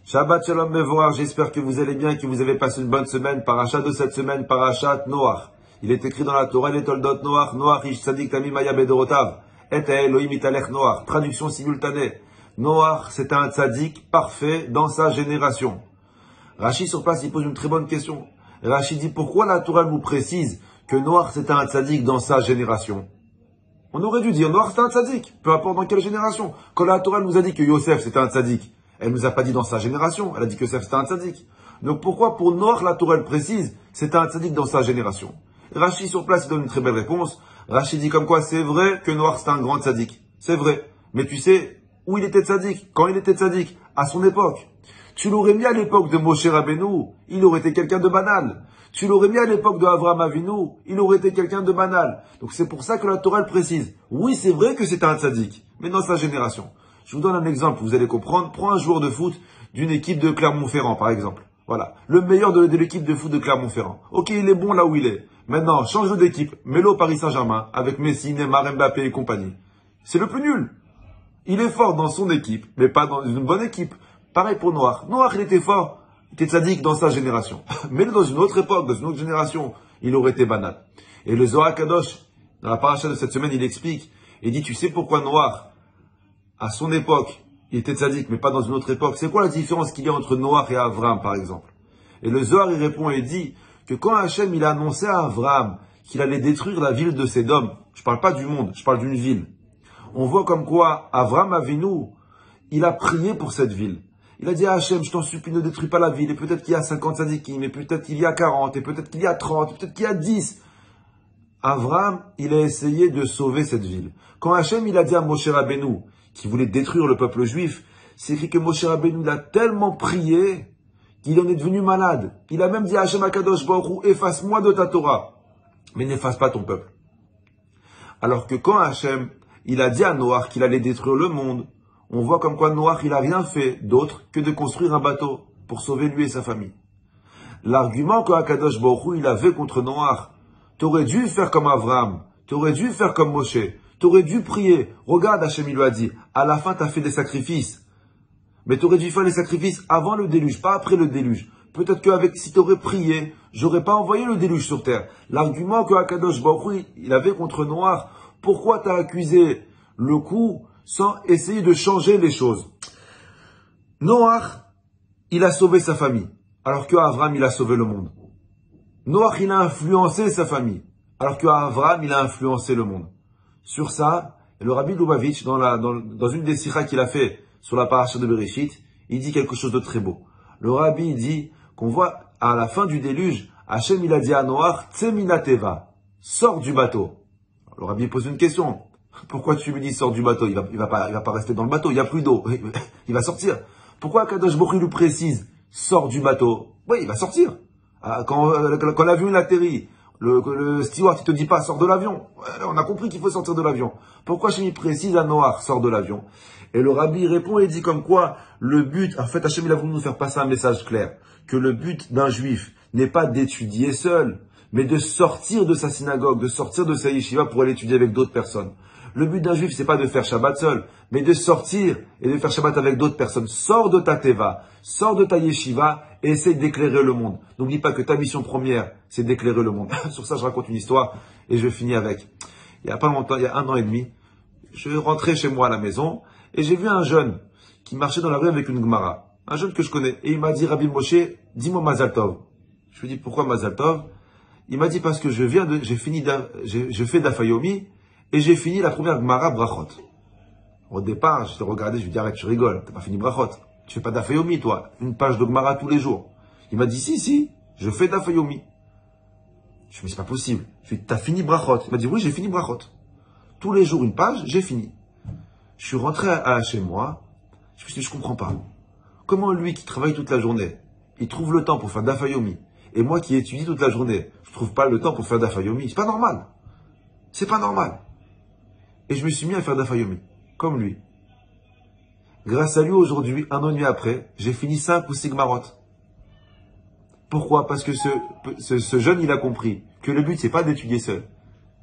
Shabbat Shalom Mevorach, j'espère que vous allez bien, que vous avez passé une bonne semaine. Parachat de cette semaine, Parachat Noach. Il est écrit dans la Torah, les Toldot Noach, Noach ish tzadik tamim maya bedorotav. Et Elohim italech Noach. Traduction simultanée. Noach, c'est un tzadik parfait dans sa génération. Rashi sur place, il pose une très bonne question. Rashi dit, pourquoi la Torah nous précise que Noach, c'est un tzadik dans sa génération? On aurait dû dire, Noach, c'est un tzadik, peu importe dans quelle génération. Quand la Torah nous a dit que Yosef, c'était un tzadik, elle nous a pas dit dans sa génération, elle a dit que Yosef, c'était un tzadik. Donc pourquoi pour Noach, la Torah, elle précise, c'est un tzadik dans sa génération? Rashi sur place, il donne une très belle réponse. Rashi dit comme quoi, c'est vrai que Noach, c'est un grand tzadik. C'est vrai. Mais tu sais, où il était tzadik? Quand il était tzadik? À son époque. Tu l'aurais mis à l'époque de Moshe Rabbeinu, il aurait été quelqu'un de banal. Tu l'aurais mis à l'époque de Avraham Avinu, il aurait été quelqu'un de banal. Donc c'est pour ça que la Torah elle précise. Oui, c'est vrai que c'était un tzaddik, mais dans sa génération. Je vous donne un exemple, vous allez comprendre. Prends un joueur de foot d'une équipe de Clermont-Ferrand, par exemple. Voilà. Le meilleur de l'équipe de foot de Clermont-Ferrand. Ok, il est bon là où il est. Maintenant, change d'équipe. Mets-le au Paris Saint-Germain, avec Messi, Neymar, Mbappé et compagnie. C'est le plus nul. Il est fort dans son équipe, mais pas dans une bonne équipe. Pareil pour Noach. Noach, il était fort. Il était tzaddik dans sa génération. Mais dans une autre époque, dans une autre génération, il aurait été banal. Et le Zohar Kadosh, dans la paracha de cette semaine, il explique. Il dit, tu sais pourquoi Noach, à son époque, il était tzaddik, mais pas dans une autre époque. C'est quoi la différence qu'il y a entre Noach et Avraham, par exemple? Et le Zohar, il répond et dit que quand Hachem, il a annoncé à Avraham qu'il allait détruire la ville de Sédom, je parle pas du monde, je parle d'une ville. On voit comme quoi Avraham Avinu, il a prié pour cette ville. Il a dit à Hachem, je t'en supplie, ne détruis pas la ville. Et peut-être qu'il y a 50 tzadikim, et peut-être qu'il y a 40, et peut-être qu'il y a 30, peut-être qu'il y a 10. Avraham, il a essayé de sauver cette ville. Quand Hachem, il a dit à Moshe Rabbeinu, qui voulait détruire le peuple juif, c'est écrit que Moshe Rabbeinu, il a tellement prié, qu'il en est devenu malade. Il a même dit à Hachem Akadosh Baruch Hu, efface-moi de ta Torah, mais n'efface pas ton peuple. Alors que quand Hachem, il a dit à Noach qu'il allait détruire le monde, on voit comme quoi Noach, il a rien fait d'autre que de construire un bateau pour sauver lui et sa famille. L'argument que Akadosh Baruch Hu, il avait contre Noach, t'aurais dû faire comme Avraham, t'aurais dû faire comme Moshe, t'aurais dû prier. Regarde, Hachem, il lui a dit, à la fin, t'as fait des sacrifices. Mais t'aurais dû faire les sacrifices avant le déluge, pas après le déluge. Peut-être si t'aurais prié, j'aurais pas envoyé le déluge sur terre. L'argument que Akadosh Baruch Hu, il avait contre Noach, pourquoi t'as accusé le coup sans essayer de changer les choses? Noach, il a sauvé sa famille, alors que Avraham, il a sauvé le monde. Noach, il a influencé sa famille, alors que Avraham, il a influencé le monde. Sur ça, le Rabbi Lubavitch, dans une des sikhas qu'il a fait sur la paracha de Bereshit, il dit quelque chose de très beau. Le Rabbi dit qu'on voit à la fin du déluge, Hachem, il a dit à Noach, Tsemina teva, sors du bateau. Alors, le Rabbi pose une question. Pourquoi tu lui dis sors du bateau? Il va pas rester dans le bateau, il n'y a plus d'eau. Il va sortir. Pourquoi Kadosh Baruch Hu lui précise sors du bateau? Oui, il va sortir. Quand l'avion il atterrit, le steward il te dit pas sors de l'avion. On a compris qu'il faut sortir de l'avion. Pourquoi Hachem précise à Noach sors de l'avion? Et le Rabbi répond et dit comme quoi le but, en fait Hachem il a voulu nous faire passer un message clair, que le but d'un juif n'est pas d'étudier seul, mais de sortir de sa synagogue, de sortir de sa yeshiva pour aller étudier avec d'autres personnes. Le but d'un juif, c'est pas de faire Shabbat seul, mais de sortir et de faire Shabbat avec d'autres personnes. Sors de ta teva, sors de ta yeshiva et essaye d'éclairer le monde. N'oublie pas que ta mission première, c'est d'éclairer le monde. Sur ça, je raconte une histoire et je finis avec. Il y a pas longtemps, il y a 1 an et demi, je rentrais chez moi à la maison et j'ai vu un jeune qui marchait dans la rue avec une Gemara. Un jeune que je connais. Et il m'a dit, Rabbi Moshe, dis-moi Mazal Tov. Je lui ai dit, pourquoi Mazal Tov? Il m'a dit, parce que je fais d'Afayomi, et j'ai fini la première Gemara Brachot. Au départ, je te regardais, je lui dis, arrête, tu rigoles, t'as pas fini Brachot. Tu fais pas d'Afayomi, toi. Une page de Gemara tous les jours. Il m'a dit, si, je fais d'Afayomi. Je me dis, c'est pas possible. Je lui ai dit, t'as fini Brachot. Il m'a dit, oui, j'ai fini Brachot. Tous les jours, une page, j'ai fini. Je suis rentré chez moi. Je me suis dit, je comprends pas. Comment lui qui travaille toute la journée, il trouve le temps pour faire d'Afayomi. Et moi qui étudie toute la journée, je trouve pas le temps pour faire d'Afayomi. C'est pas normal. C'est pas normal. Et je me suis mis à faire d'Afayomi, comme lui. Grâce à lui, aujourd'hui, 1 an et demi après, j'ai fini 5 ou 6 Gemarot. Pourquoi? Parce que ce jeune, il a compris que le but, c'est pas d'étudier seul,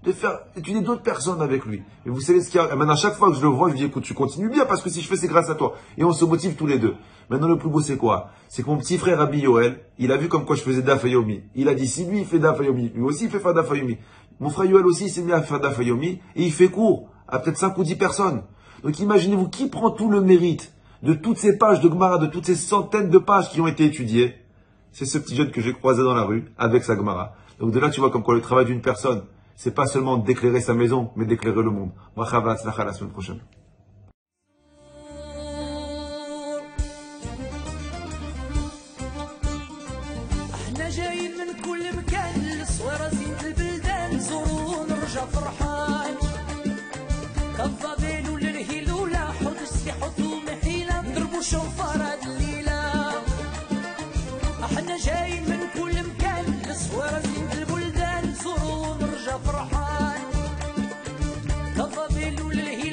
de faire étudier d'autres personnes avec lui. Et vous savez ce qu'il y a. Maintenant, à chaque fois que je le vois, je lui dis, écoute, tu continues bien, parce que si je fais, c'est grâce à toi. Et on se motive tous les deux. Maintenant, le plus beau, c'est quoi? C'est que mon petit frère Rabbi Yoel, il a vu comme quoi je faisais Daf Yomi. Il a dit, si lui, il fait Daf Yomi, lui aussi, il fait faire Daf Yomi. Mon frère Yoel aussi, il s'est mis à faire Daf Yomi, et il fait cours à peut-être 5 ou 10 personnes. Donc, imaginez-vous, qui prend tout le mérite de toutes ces pages de Gemara, de toutes ces centaines de pages qui ont été étudiées? C'est ce petit jeune que j'ai croisé dans la rue, avec sa Gemara. Donc, de là, tu vois comme quoi le travail d'une personne, c'est pas seulement d'éclairer sa maison, mais d'éclairer le monde. Bracha v'atzlacha la semaine prochaine. احنا جايين من كل مكان للصويرة زينة البلدان نزورو ونرجع فرحان كالظبيل والرهيل ولا حوض السلاح وثوم حيلة نضربو شوفار هاد الليلة احنا جايين من كل مكان للصويرة زينة البلدان نزورو ونرجع فرحان كالظبيل والرهيل